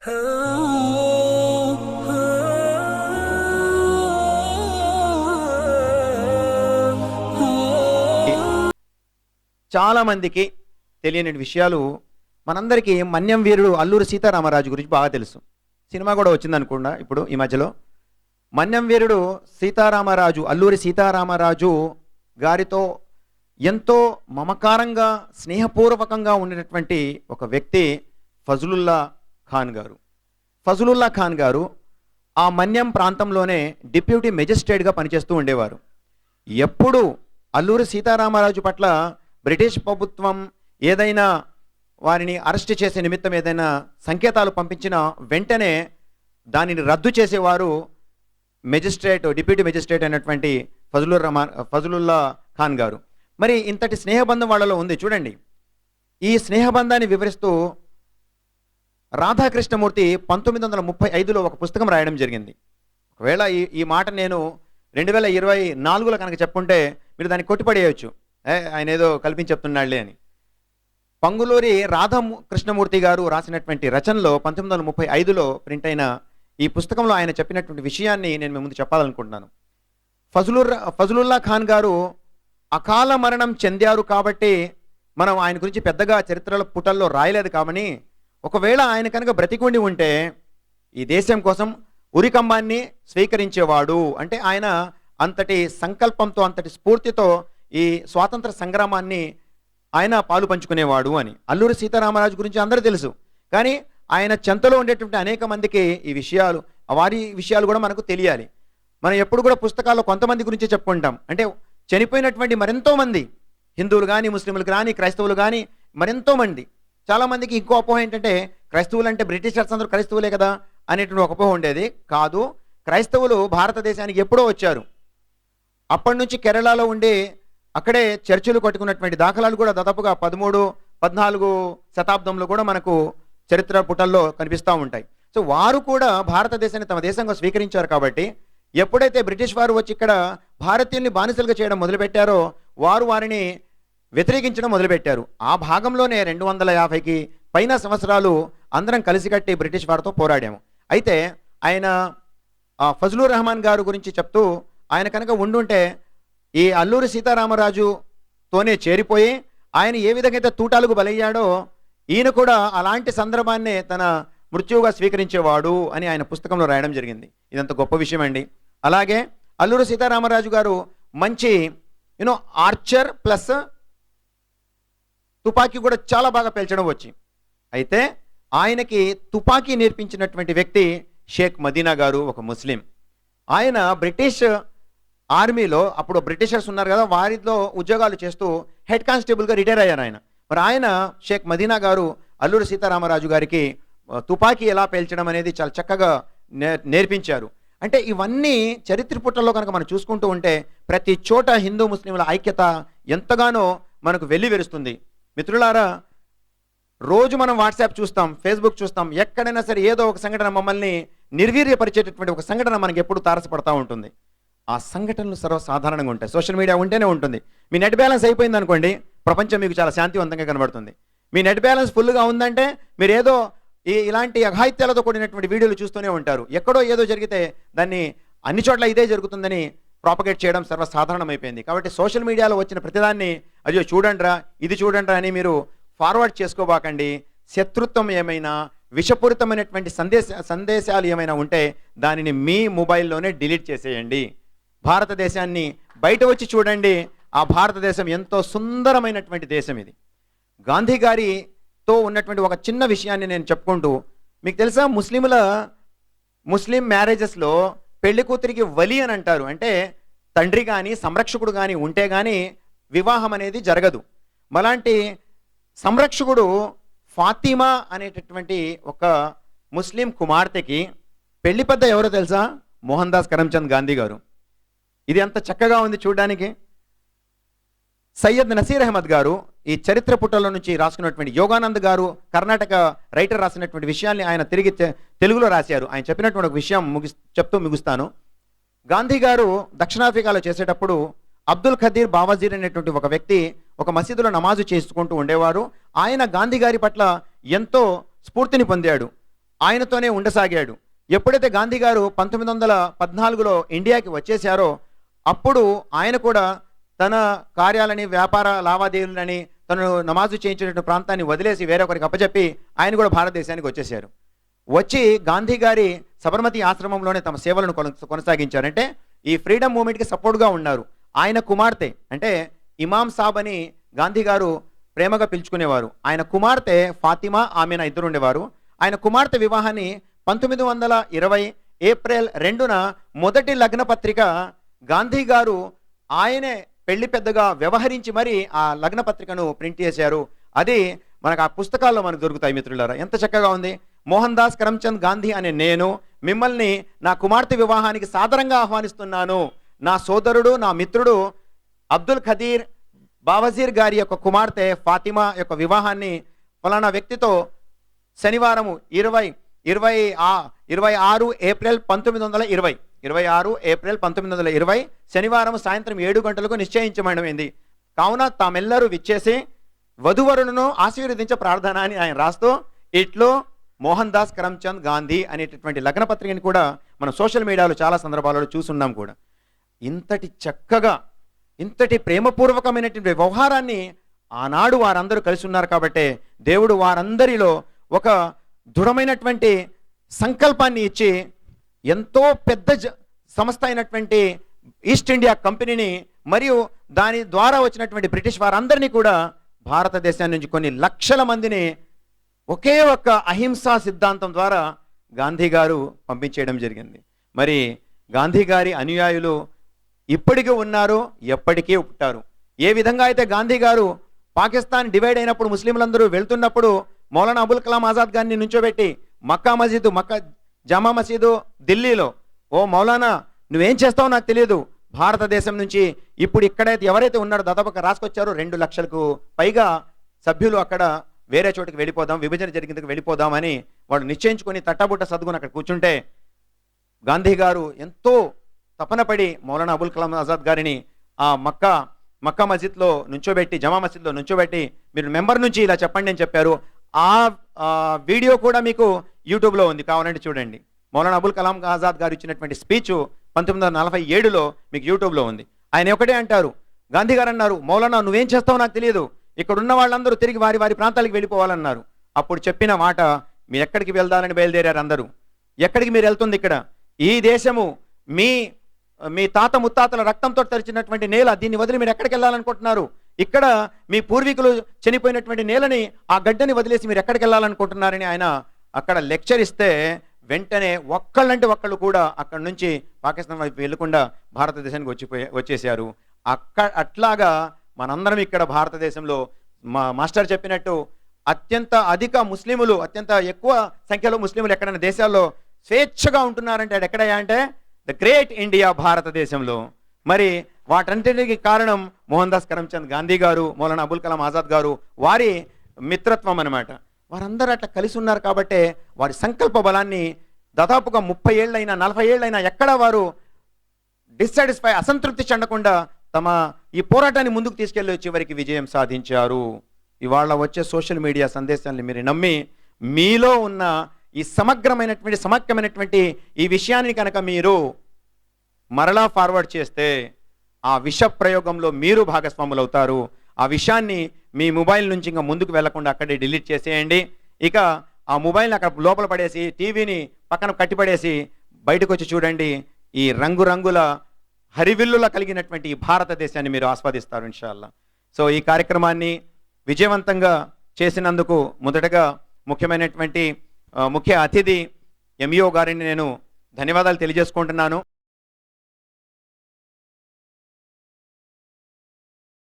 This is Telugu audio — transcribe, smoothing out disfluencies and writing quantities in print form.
చాలా మందికి తెలియని విషయాలు మనందరికీ మన్యం వీరుడు అల్లూరి సీతారామరాజు గురించి బాగా తెలుసు. సినిమా కూడా వచ్చిందనుకుండా ఇప్పుడు ఈ మధ్యలో. మన్యం వీరుడు సీతారామరాజు, అల్లూరి సీతారామరాజు గారితో ఎంతో మమకారంగా స్నేహపూర్వకంగా ఉన్నటువంటి ఒక వ్యక్తి ఫజలుల్లా ఖాన్ గారు. ఫజలుల్లా ఖాన్ గారు ఆ మన్యం ప్రాంతంలోనే డిప్యూటీ మెజిస్ట్రేట్గా పనిచేస్తూ ఉండేవారు. ఎప్పుడు అల్లూరి సీతారామరాజు పట్ల బ్రిటిష్ ప్రభుత్వం ఏదైనా వారిని అరెస్ట్ చేసే నిమిత్తం ఏదైనా సంకేతాలు పంపించినా వెంటనే దానిని రద్దు చేసేవారు డిప్యూటీ మెజిస్ట్రేట్ అయినటువంటి ఫజలుల్లా ఖాన్ గారు. మరి ఇంతటి స్నేహబంధం వాళ్ళలో ఉంది చూడండి. ఈ స్నేహబంధాన్ని వివరిస్తూ రాధాకృష్ణమూర్తి 1935లో ఒక పుస్తకం రాయడం జరిగింది. ఒకవేళ ఈ మాట నేను 2024లో కనుక చెప్పుంటే మీరు దాన్ని కొట్టిపడేయచ్చు, ఆయన ఏదో కల్పించి చెప్తున్నాళ్లే అని. పంగులూరి రాధాకృష్ణమూర్తి గారు రాసినటువంటి రచనలో 1935లో ప్రింట్ అయిన ఈ పుస్తకంలో ఆయన చెప్పినటువంటి విషయాన్ని నేను మీ ముందు చెప్పాలనుకుంటున్నాను. ఫజలుల్లా ఖాన్ గారు అకాల మరణం చెందారు కాబట్టి మనం ఆయన గురించి పెద్దగా చరిత్రల పుటల్లో రాయలేదు. కాబట్టి ఒకవేళ ఆయన కనుక బ్రతికుండి ఉంటే ఈ దేశం కోసం ఉరికంబాన్ని స్వీకరించేవాడు. అంటే ఆయన అంతటి సంకల్పంతో, అంతటి స్ఫూర్తితో ఈ స్వాతంత్ర సంగ్రామాన్ని ఆయన పాలు పంచుకునేవాడు అని. అల్లూరి సీతారామరాజు గురించి అందరూ తెలుసు, కానీ ఆయన చెంతలో ఉండేటువంటి అనేక మందికి ఈ విషయాలు, వారి విషయాలు కూడా మనకు తెలియాలి. మనం ఎప్పుడు కూడా పుస్తకాల్లో కొంతమంది గురించి చెప్పుకుంటాం. అంటే చనిపోయినటువంటి మరెంతో మంది హిందువులు కానీ, ముస్లింలు కానీ, క్రైస్తవులు కానీ మరెంతో మంది. చాలామందికి ఇంకో అపోహ ఏంటంటే క్రైస్తవులు అంటే బ్రిటిషర్స్ అందరూ క్రైస్తవులే కదా అనేటువంటి ఒక అపోహ ఉండేది. కాదు, క్రైస్తవులు భారతదేశానికి ఎప్పుడో వచ్చారు. అప్పటి నుంచి కేరళలో ఉండి అక్కడే చర్చిలు కట్టుకున్నటువంటి దాఖలాలు కూడా దాదాపుగా 13-14 శతాబ్దంలో కూడా మనకు చరిత్ర పుటల్లో కనిపిస్తూ ఉంటాయి. సో వారు కూడా భారతదేశాన్ని తమ దేశంగా స్వీకరించారు. కాబట్టి ఎప్పుడైతే బ్రిటిష్ వారు వచ్చి ఇక్కడ భారతీయుల్ని బానిసలుగా చేయడం మొదలుపెట్టారో వారు వారిని వ్యతిరేకించడం మొదలుపెట్టారు. ఆ భాగంలోనే 250కి పైన సంవత్సరాలు అందరం కలిసికట్టి బ్రిటిష్ వారితో పోరాడాము. అయితే ఆయన ఫజలుర్ రెహమాన్ గారు గురించి చెప్తూ, ఆయన కనుక ఉండుంటే ఈ అల్లూరి సీతారామరాజుతోనే చేరిపోయి ఆయన ఏ విధంగా అయితే తూటాలకు బలయ్యాడో ఈయన కూడా అలాంటి సందర్భాన్నే తన మృత్యువుగా స్వీకరించేవాడు అని ఆయన పుస్తకంలో రాయడం జరిగింది. ఇదంత గొప్ప విషయం అండి. అలాగే అల్లూరి సీతారామరాజు గారు మంచి ఆర్చర్ ప్లస్ తుపాకీ కూడా చాలా బాగా పేల్చడం వచ్చి. అయితే ఆయనకి తుపాకీ నేర్పించినటువంటి వ్యక్తి షేక్ మదీనా గారు, ఒక ముస్లిం. ఆయన బ్రిటిష్ ఆర్మీలో అప్పుడు బ్రిటిషర్స్ ఉన్నారు కదా, వారిలో ఉద్యోగాలు చేస్తూ హెడ్ కానిస్టేబుల్గా రిటైర్ అయ్యారు ఆయన. మరి ఆయన షేక్ మదీనా గారు అల్లూరి సీతారామరాజు గారికి తుపాకీ ఎలా పేల్చడం అనేది చాలా చక్కగా నేర్పించారు. అంటే ఇవన్నీ చరిత్ర పుటల్లో కనుక మనం చూసుకుంటూ ఉంటే ప్రతి చోట హిందూ ముస్లింల ఐక్యత ఎంతగానో మనకు వెల్లివిరుస్తుంది. మిత్రులారా, రోజు మనం వాట్సాప్ చూస్తాం, ఫేస్బుక్ చూస్తాం, ఎక్కడైనా సరే ఏదో ఒక సంఘటన మమ్మల్ని నిర్వీర్యపరిచేటటువంటి ఒక సంఘటన మనకి ఎప్పుడు తారసపడతా ఉంటుంది. ఆ సంఘటనలు సర్వసాధారణంగా ఉంటాయి. సోషల్ మీడియా ఉంటేనే ఉంటుంది. మీ నెట్ బ్యాలెన్స్ అయిపోయింది అనుకోండి, ప్రపంచం మీకు చాలా శాంతివంతంగా కనబడుతుంది. మీ నెట్ బ్యాలెన్స్ ఫుల్గా ఉందంటే మీరు ఏదో ఇలాంటి అఘాయిత్యాలతో కూడినటువంటి వీడియోలు చూస్తూనే ఉంటారు. ఎక్కడో ఏదో జరిగితే దాన్ని అన్ని చోట్ల ఇదే జరుగుతుందని ప్రాపగేట్ చేయడం సర్వసాధారణమైపోయింది. కాబట్టి సోషల్ మీడియాలో వచ్చిన ప్రతిదాన్ని అయ్యో చూడండిరా, ఇది చూడండిరా అని మీరు ఫార్వర్డ్ చేసుకోబాకండి. శత్రుత్వం ఏమైనా, విషపూరితమైనటువంటి సందేశాలు ఏమైనా ఉంటే దానిని మీ మొబైల్లోనే డిలీట్ చేసేయండి. భారతదేశాన్ని బయట వచ్చి చూడండి. ఆ భారతదేశం ఎంతో సుందరమైనటువంటి దేశం ఇది. గాంధీ గారితో ఉన్నటువంటి ఒక చిన్న విషయాన్ని నేను చెప్పుకుంటూ, మీకు తెలుసా, ముస్లిం మ్యారేజెస్లో పెళ్లి కూతురికి వలి అని అంటారు. అంటే తండ్రి కానీ సంరక్షకుడు కానీ ఉంటే కానీ వివాహం అనేది జరగదు. మలాంటి సంరక్షకుడు ఫాతిమా అనేటటువంటి ఒక ముస్లిం కుమార్తెకి పెళ్లి పెద్ద ఎవరో తెలుసా? మోహన్ దాస్ కరమ్చంద్ గాంధీ గారు. ఇది అంత చక్కగా ఉంది చూడడానికి. సయ్యద్ నసీర్ అహ్మద్ గారు ఈ చరిత్ర పుటల్లో నుంచి రాసుకున్నటువంటి, యోగానంద్ గారు కర్ణాటక రైటర్ రాసినటువంటి విషయాల్ని ఆయన తిరిగి తెలుగులో రాశారు. ఆయన చెప్పినటువంటి ఒక విషయం చెప్తూ ముగిస్తాను. గాంధీ గారు దక్షిణాఫ్రికాలో చేసేటప్పుడు అబ్దుల్ ఖదీర్ బావాజీర్ అనేటువంటి ఒక వ్యక్తి ఒక మసీదులో నమాజు చేసుకుంటూ ఉండేవారు. ఆయన గాంధీ గారి పట్ల ఎంతో స్ఫూర్తిని పొందాడు. ఆయనతోనే ఉండసాగాడు. ఎప్పుడైతే గాంధీ గారు 1914లో ఇండియాకి వచ్చేశారో అప్పుడు ఆయన కూడా తన కార్యాలని, వ్యాపార లావాదేవీలని, తను నమాజు చేయించినటువంటి ప్రాంతాన్ని వదిలేసి వేరొకరికి అప్పచెప్పి ఆయన కూడా భారతదేశానికి వచ్చేశారు. వచ్చి గాంధీ గారి సబర్మతి ఆశ్రమంలోనే తమ సేవలను కొనసాగించారంటే ఈ ఫ్రీడమ్ మూవ్మెంట్కి సపోర్ట్గా ఉన్నారు. ఆయన కుమార్తె అంటే ఇమాం సాబ్ అని గాంధీ గారు ప్రేమగా పిలుచుకునేవారు. ఆయన కుమార్తె ఫాతిమా, ఆమెన ఇద్దరు ఉండేవారు. ఆయన కుమార్తె వివాహాన్ని 1920 ఏప్రిల్ 2న మొదటి లగ్న పత్రిక గాంధీ గారు ఆయనే పెళ్లి పెద్దగా వ్యవహరించి మరి ఆ లగ్న పత్రికను ప్రింట్ చేశారు. అది మనకు ఆ పుస్తకాల్లో మనకు దొరుకుతాయి మిత్రులారా. ఎంత చక్కగా ఉంది. మోహన్ దాస్ కరమ్చంద్ గాంధీ అనే నేను మిమ్మల్ని నా కుమార్తె వివాహానికి సాదరంగా ఆహ్వానిస్తున్నాను. నా సోదరుడు, నా మిత్రుడు అబ్దుల్ ఖదీర్ బావజీర్ గారి యొక్క కుమార్తె ఫాతిమా యొక్క వివాహాన్ని ఫలానా వ్యక్తితో శనివారం 26 ఏప్రిల్ 1920 శనివారం సాయంత్రం 7 గంటలకు నిశ్చయించమైనది. కావున తామెల్లరూ విచ్చేసి వధువరులను ఆశీర్వదించే ప్రార్థన అని ఆయన రాస్తూ ఇట్లో మోహన్ దాస్ కరమ్చంద్ గాంధీ అనేటటువంటి లగ్న పత్రికని కూడా మనం సోషల్ మీడియాలో చాలా సందర్భాలలో చూస్తున్నాం కూడా. ఇంతటి చక్కగా, ఇంతటి ప్రేమపూర్వకమైనటువంటి వ్యవహారాన్ని ఆనాడు వారందరూ కలిసి ఉన్నారు కాబట్టి దేవుడు వారందరిలో ఒక దృఢమైనటువంటి సంకల్పాన్ని ఇచ్చి ఎంతో పెద్ద సంస్థ అయినటువంటి ఈస్ట్ ఇండియా కంపెనీని మరియు దాని ద్వారా వచ్చినటువంటి బ్రిటిష్ వారందరినీ కూడా భారతదేశం నుంచి కొన్ని లక్షల మందిని ఒకే ఒక్క అహింసా సిద్ధాంతం ద్వారా గాంధీ గారు పంపించేయడం జరిగింది. మరి గాంధీ గారి అనుయాయులు ఇప్పటికీ ఉన్నారు, ఎప్పటికీ ఉంటారు. ఏ విధంగా అయితే గాంధీ గారు పాకిస్తాన్ డివైడ్ అయినప్పుడు ముస్లింలందరూ వెళ్తున్నప్పుడు మౌలానా అబుల్ కలాం ఆజాద్ గారిని నుంచోబెట్టి మక్కా జామా మసీదు ఢిల్లీలో, ఓ మౌలానా నువ్వేం చేస్తావో నాకు తెలియదు, భారతదేశం నుంచి ఇప్పుడు ఇక్కడైతే ఎవరైతే ఉన్నారో దాదాపుగా రాసుకొచ్చారో 2 లక్షలకు పైగా సభ్యులు అక్కడ వేరే చోటుకి వెళ్ళిపోదాం, విభజన జరిగిందుకు వెళ్ళిపోదామని వాడు నిశ్చయించుకొని తట్టబుట్ట సర్దుకుని అక్కడ కూర్చుంటే గాంధీ గారు ఎంతో తపనపడి మౌలానా అబుల్ కలాం ఆజాద్ గారిని ఆ మక్కా మస్జిద్లో నుంచోబెట్టి, జమా మస్జిద్లో నుంచోబెట్టి మీరు మెంబర్ నుంచి ఇలా చెప్పండి అని చెప్పారు. ఆ వీడియో కూడా మీకు యూట్యూబ్లో ఉంది, కావాలంటే చూడండి. మౌలానా అబుల్ కలాం ఆజాద్ గారు ఇచ్చినటువంటి స్పీచ్ 1947లో మీకు యూట్యూబ్లో ఉంది. ఆయన ఒకటే అంటారు, గాంధీ గారు అన్నారు, మౌలానా నువ్వేం చేస్తావో నాకు తెలియదు, ఇక్కడ ఉన్న వాళ్ళందరూ తిరిగి వారి వారి ప్రాంతాలకు వెళ్ళిపోవాలన్నారు. అప్పుడు చెప్పిన మాట, మీరు ఎక్కడికి వెళ్దాలని బయలుదేరారు అందరూ, ఎక్కడికి మీరు వెళ్తుంది? ఇక్కడ ఈ దేశము మీ తాత ముత్తాతల రక్తంతో తరిచినటువంటి నేల, దీన్ని వదిలి మీరు ఎక్కడికి వెళ్ళాలనుకుంటున్నారు? ఇక్కడ మీ పూర్వీకులు చనిపోయినటువంటి నేలని, ఆ గడ్డని వదిలేసి మీరు ఎక్కడికి వెళ్ళాలనుకుంటున్నారని ఆయన అక్కడ లెక్చర్ ఇస్తే వెంటనే ఒక్కళ్ళంటే ఒక్కళ్ళు కూడా అక్కడి నుంచి పాకిస్తాన్ వైపు వెళ్ళకుండా భారతదేశానికి వచ్చేసారు. అట్లాగా మనందరం ఇక్కడ భారతదేశంలో మాస్టర్ చెప్పినట్టు అత్యంత ఎక్కువ సంఖ్యలో ముస్లిములు ఎక్కడైనా దేశాల్లో స్వేచ్ఛగా ఉంటున్నారంటే అది ఎక్కడయ్యా అంటే ద గ్రేట్ ఇండియా, భారతదేశంలో. మరి వాటన్నిటికీ కారణం మోహన్ దాస్ కరమ్చంద్ గాంధీ గారు, మౌలానా అబుల్ కలాం ఆజాద్ గారు, వారి మిత్రత్వం అన్నమాట. వారందరూ అట్లా కలిసి ఉన్నారు కాబట్టి వారి సంకల్ప బలాన్ని దాదాపుగా 30 ఏళ్ళైనా 40 ఏళ్ళైనా ఎక్కడ వారు అసంతృప్తి చెందకుండా తమ ఈ పోరాటాన్ని ముందుకు తీసుకెళ్లి చివరికి విజయం సాధించారు. ఇవాళ వచ్చే సోషల్ మీడియా సందేశాన్ని మీరు నమ్మి మీలో ఉన్న ఈ సమగ్రమైనటువంటి ఈ విషయాన్ని కనుక మీరు మరలా ఫార్వర్డ్ చేస్తే ఆ విష ప్రయోగంలో మీరు భాగస్వాములు అవుతారు. ఆ విషయాన్ని మీ మొబైల్ నుంచి ఇంకా ముందుకు వెళ్లకుండా అక్కడే డిలీట్ చేసేయండి. ఇక ఆ మొబైల్ని అక్కడ లోపల పడేసి టీవీని పక్కన కట్టిపడేసి బయటకు వచ్చి చూడండి. ఈ రంగురంగుల హరివిల్లులా కలిగినటువంటి ఈ భారతదేశాన్ని మీరు ఆస్వాదిస్తారు ఇన్షాల్లా. సో ఈ కార్యక్రమాన్ని విజయవంతంగా చేసినందుకు మొదటగా ముఖ్య అతిథి ఎంఈఓ గారిని నేను ధన్యవాదాలు తెలియజేసుకుంటున్నాను.